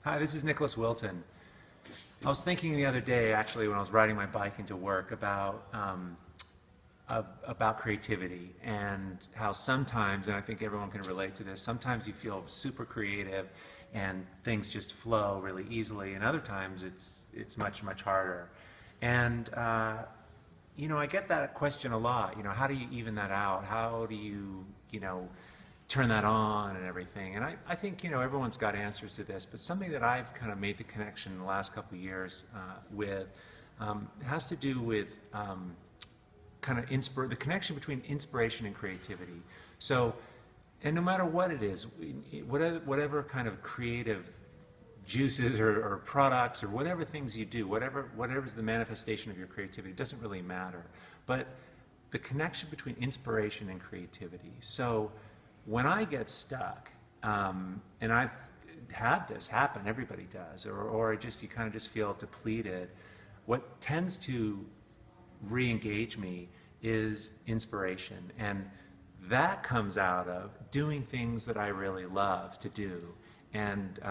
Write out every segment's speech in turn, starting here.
Hi, this is Nicholas Wilton. I was thinking the other day, actually, when I was riding my bike into work, about creativity and how sometimes, and I think everyone can relate to this, sometimes you feel super creative and things just flow really easily, and other times it's much harder. And I get that question a lot. How do you even that out? How do you turn that on and everything? And I think, everyone's got answers to this, but something that I've kind of made the connection in the last couple of years with has to do with the connection between inspiration and creativity. So, and no matter what it is, whatever kind of creative juices or products or whatever things you do, whatever's the manifestation of your creativity, it doesn't really matter. But the connection between inspiration and creativity. So when I get stuck, and I've had this happen, everybody does, or you kind of just feel depleted, what tends to re-engage me is inspiration. And that comes out of doing things that I really love to do. And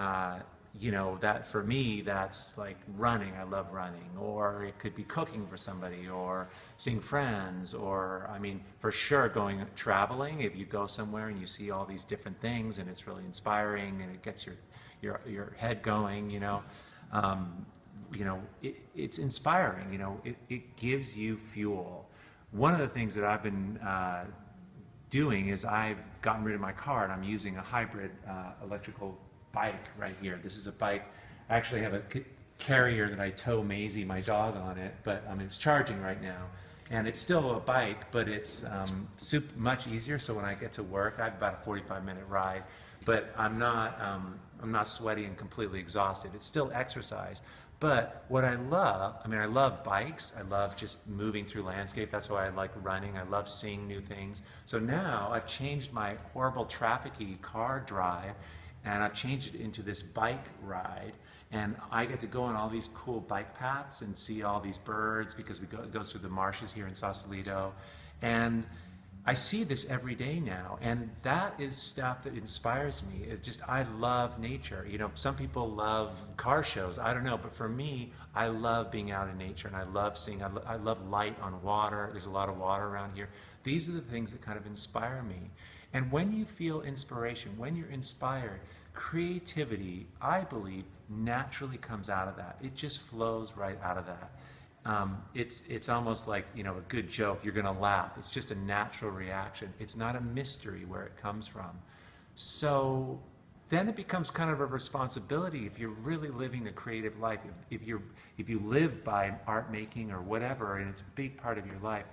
that for me, that's like running. I love running. Or it could be cooking for somebody, or seeing friends, or, I mean, for sure going traveling. If you go somewhere and you see all these different things and it's really inspiring and it gets your head going, it's inspiring. It gives you fuel. One of the things that I've been doing is I've gotten rid of my car and I'm using a hybrid electrical bike right here. This is a bike. I actually have a carrier that I tow Maisie, my dog, on it, but it's charging right now. And it's still a bike, but it's much easier. So when I get to work, I have about a 45-minute ride, but I'm not sweaty and completely exhausted. It's still exercise. But what I love bikes. I love just moving through landscape. That's why I like running. I love seeing new things. So now I've changed my horrible traffic-y car drive, and I've changed it into this bike ride. And I get to go on all these cool bike paths and see all these birds because it goes through the marshes here in Sausalito. And I see this every day now, and that is stuff that inspires me. I love nature. Some people love car shows. I don't know, but for me, I love being out in nature, and I love seeing. I love light on water. There's a lot of water around here. These are the things that kind of inspire me. And when you feel inspiration, when you're inspired, creativity, I believe, naturally comes out of that. It just flows right out of that. It's almost like, a good joke. You're going to laugh. It's just a natural reaction. It's not a mystery where it comes from. So then it becomes kind of a responsibility if you're really living a creative life. If you live by art making or whatever, and it's a big part of your life,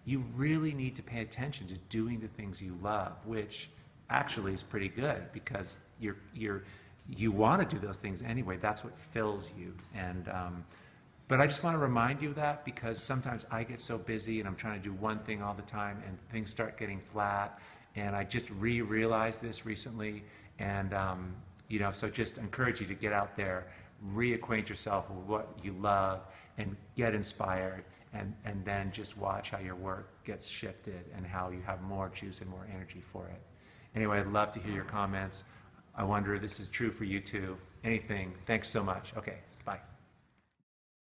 you really need to pay attention to doing the things you love, which actually is pretty good because you want to do those things anyway. That's what fills you. But I just want to remind you of that because sometimes I get so busy and I'm trying to do one thing all the time and things start getting flat. And I just realized this recently. And, so just encourage you to get out there, reacquaint yourself with what you love and get inspired. And then just watch how your work gets shifted and how you have more juice and more energy for it. Anyway, I'd love to hear your comments. I wonder if this is true for you too. Anything. Thanks so much. Okay, bye.